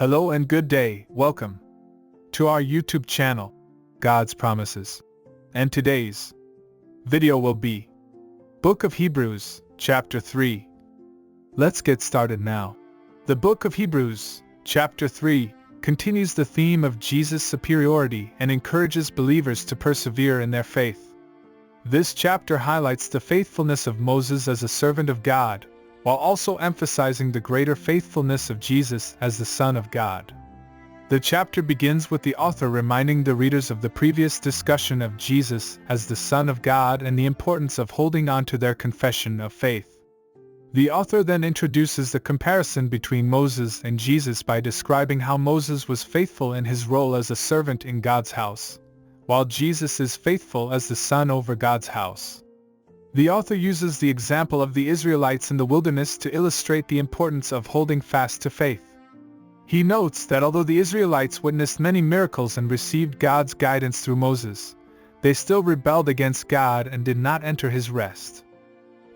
Hello and good day, welcome to our YouTube channel, God's Promises. And today's video will be Book of Hebrews, Chapter 3. Let's get started now. The Book of Hebrews, Chapter 3, continues the theme of Jesus' superiority and encourages believers to persevere in their faith. This chapter highlights the faithfulness of Moses as a servant of God, while also emphasizing the greater faithfulness of Jesus as the Son of God. The chapter begins with the author reminding the readers of the previous discussion of Jesus as the Son of God and the importance of holding on to their confession of faith. The author then introduces the comparison between Moses and Jesus by describing how Moses was faithful in his role as a servant in God's house, while Jesus is faithful as the son over God's house. The author uses the example of the Israelites in the wilderness to illustrate the importance of holding fast to faith. He notes that although the Israelites witnessed many miracles and received God's guidance through Moses, they still rebelled against God and did not enter his rest.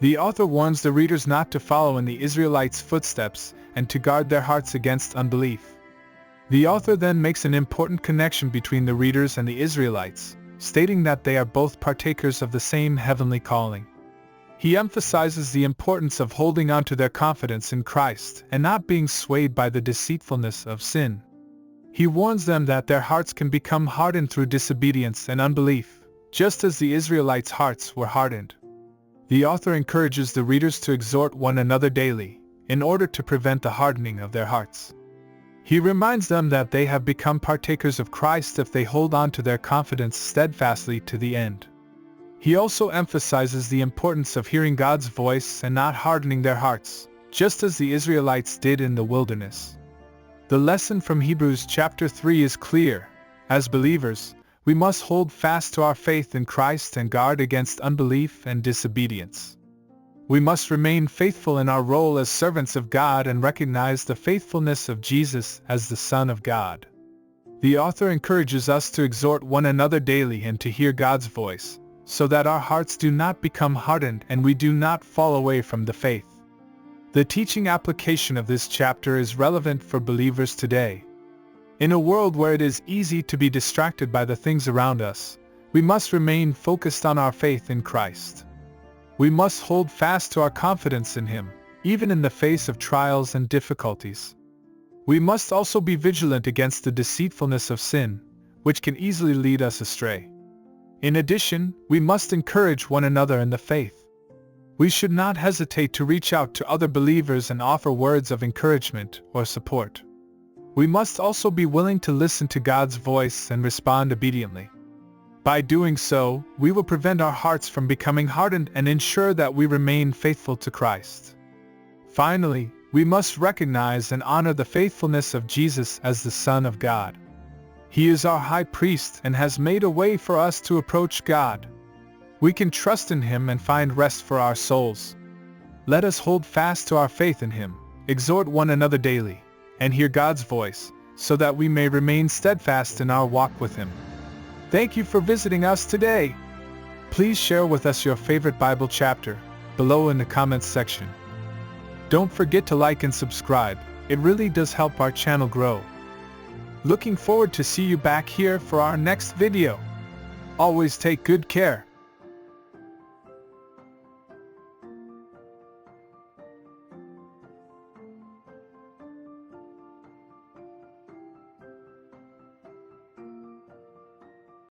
The author warns the readers not to follow in the Israelites' footsteps and to guard their hearts against unbelief. The author then makes an important connection between the readers and the Israelites, stating that they are both partakers of the same heavenly calling. He emphasizes the importance of holding on to their confidence in Christ and not being swayed by the deceitfulness of sin. He warns them that their hearts can become hardened through disobedience and unbelief, just as the Israelites' hearts were hardened. The author encourages the readers to exhort one another daily, in order to prevent the hardening of their hearts. He reminds them that they have become partakers of Christ if they hold on to their confidence steadfastly to the end. He also emphasizes the importance of hearing God's voice and not hardening their hearts, just as the Israelites did in the wilderness. The lesson from Hebrews chapter 3 is clear. As believers, we must hold fast to our faith in Christ and guard against unbelief and disobedience. We must remain faithful in our role as servants of God and recognize the faithfulness of Jesus as the Son of God. The author encourages us to exhort one another daily and to hear God's voice, so that our hearts do not become hardened and we do not fall away from the faith. The teaching application of this chapter is relevant for believers today. In a world where it is easy to be distracted by the things around us, we must remain focused on our faith in Christ. We must hold fast to our confidence in Him, even in the face of trials and difficulties. We must also be vigilant against the deceitfulness of sin, which can easily lead us astray. In addition, we must encourage one another in the faith. We should not hesitate to reach out to other believers and offer words of encouragement or support. We must also be willing to listen to God's voice and respond obediently. By doing so, we will prevent our hearts from becoming hardened and ensure that we remain faithful to Christ. Finally, we must recognize and honor the faithfulness of Jesus as the Son of God. He is our high priest and has made a way for us to approach God. We can trust in Him and find rest for our souls. Let us hold fast to our faith in Him, exhort one another daily, and hear God's voice, so that we may remain steadfast in our walk with Him. Thank you for visiting us today. Please share with us your favorite Bible chapter below in the comments section. Don't forget to like and subscribe. It really does help our channel grow. Looking forward to see you back here for our next video. Always take good care.